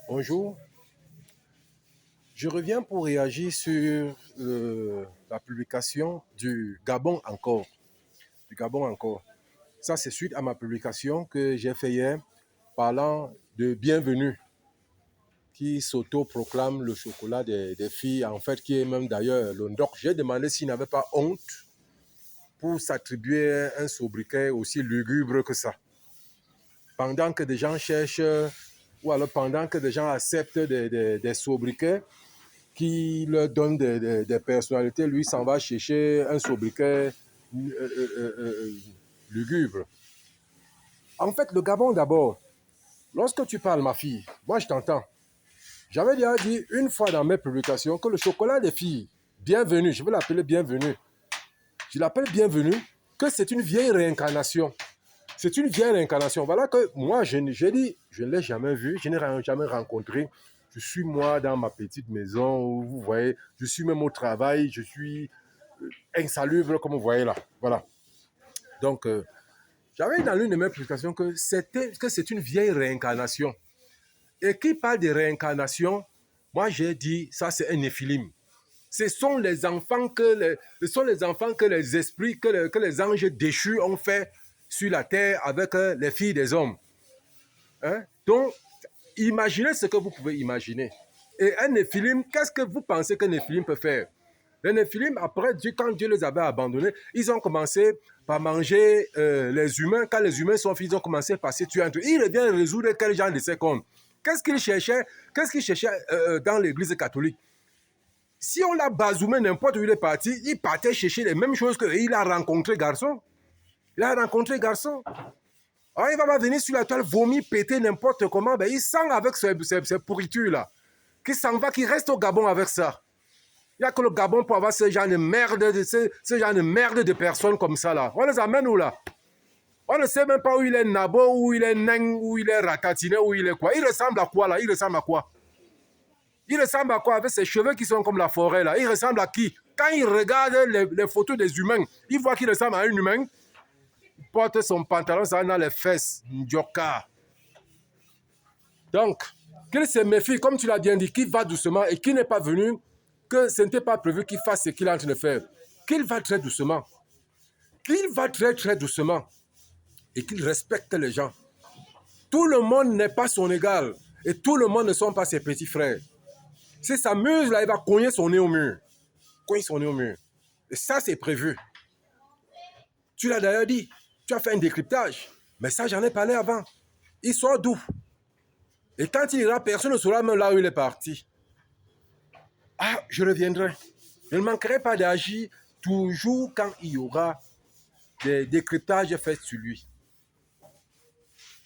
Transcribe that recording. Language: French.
Bonjour, je reviens pour réagir sur la publication du Gabon encore. Du Gabon encore. Ça, c'est suite à ma publication que j'ai fait hier parlant de Bienvenue, qui s'auto-proclame le chocolat des filles, en fait, qui est même d'ailleurs le ndoc. J'ai demandé s'il n'avait pas honte pour s'attribuer un sobriquet aussi lugubre que ça. Pendant que des gens cherchent, ou alors pendant que des gens acceptent des sobriquets, qui leur donne des personnalités, lui s'en va chercher un sobriquet lugubre. En fait, le Gabon d'abord, lorsque tu parles, ma fille, moi je t'entends. J'avais déjà dit une fois dans mes publications que le chocolat des filles, Bienvenue, je vais l'appeler Bienvenue. Je l'appelle Bienvenue, que c'est une vieille réincarnation. C'est une vieille réincarnation. Voilà que moi, j'ai dit, je ne l'ai jamais vu, je n'ai jamais rencontré. Je suis moi dans ma petite maison, où vous voyez, je suis même au travail, je suis insalubre, comme vous voyez là. Voilà. Donc, j'avais dans l'une de mes publications que c'est une vieille réincarnation. Et qui parle de réincarnation, moi j'ai dit, ça c'est un néphilim. Ce sont les enfants que les esprits, que les anges déchus ont fait sur la terre avec les filles des hommes. Hein? Donc, imaginez ce que vous pouvez imaginer. Et un néphilim, qu'est-ce que vous pensez qu'un néphilim peut faire? Les néphilim, après, quand Dieu les avait abandonnés, ils ont commencé par manger les humains. Quand les humains sont faits, ils ont commencé par se tuer entre eux. Il revient résoudre quel genre de secondes. Qu'est-ce qu'il cherchait dans l'église catholique? Si on l'a bazoumé n'importe où il est parti, il partait chercher les mêmes choses qu'il a rencontré garçon. Il a rencontré garçon. Alors il va pas venir sur la toile, vomir, péter n'importe comment. Ben, il sent avec ces pourritures-là. Qu'il s'en va, qu'il reste au Gabon avec ça. Il n'y a que le Gabon pour avoir ce genre de merde, de personnes comme ça là. On les amène où là? On ne sait même pas où il est nabo, où il est neng, où il est ratatiné, où il est quoi. Il ressemble à quoi là? Il ressemble à quoi? Il ressemble à quoi avec ses cheveux qui sont comme la forêt là? Il ressemble à qui? Quand il regarde les photos des humains, il voit qu'il ressemble à un humain. Il porte son pantalon, ça dans les fesses. Ndjoka. Donc, qu'il se méfie, comme tu l'as bien dit, qu'il va doucement et qu'il n'est pas venu, que ce n'était pas prévu qu'il fasse ce qu'il est en train de faire. Qu'il va très doucement. Qu'il va très très doucement. Et qu'il respecte les gens. Tout le monde n'est pas son égal. Et tout le monde ne sont pas ses petits frères. Si ça s'amuse, là, il va cogner son nez au mur. Cogner son nez au mur. Et ça, c'est prévu. Tu l'as d'ailleurs dit. Tu as fait un décryptage. Mais ça, j'en ai parlé avant. Il sort d'où? Et quand il ira, personne ne saura même là où il est parti. Ah, je reviendrai. Je ne manquerai pas d'agir toujours quand il y aura des décryptages faits sur lui.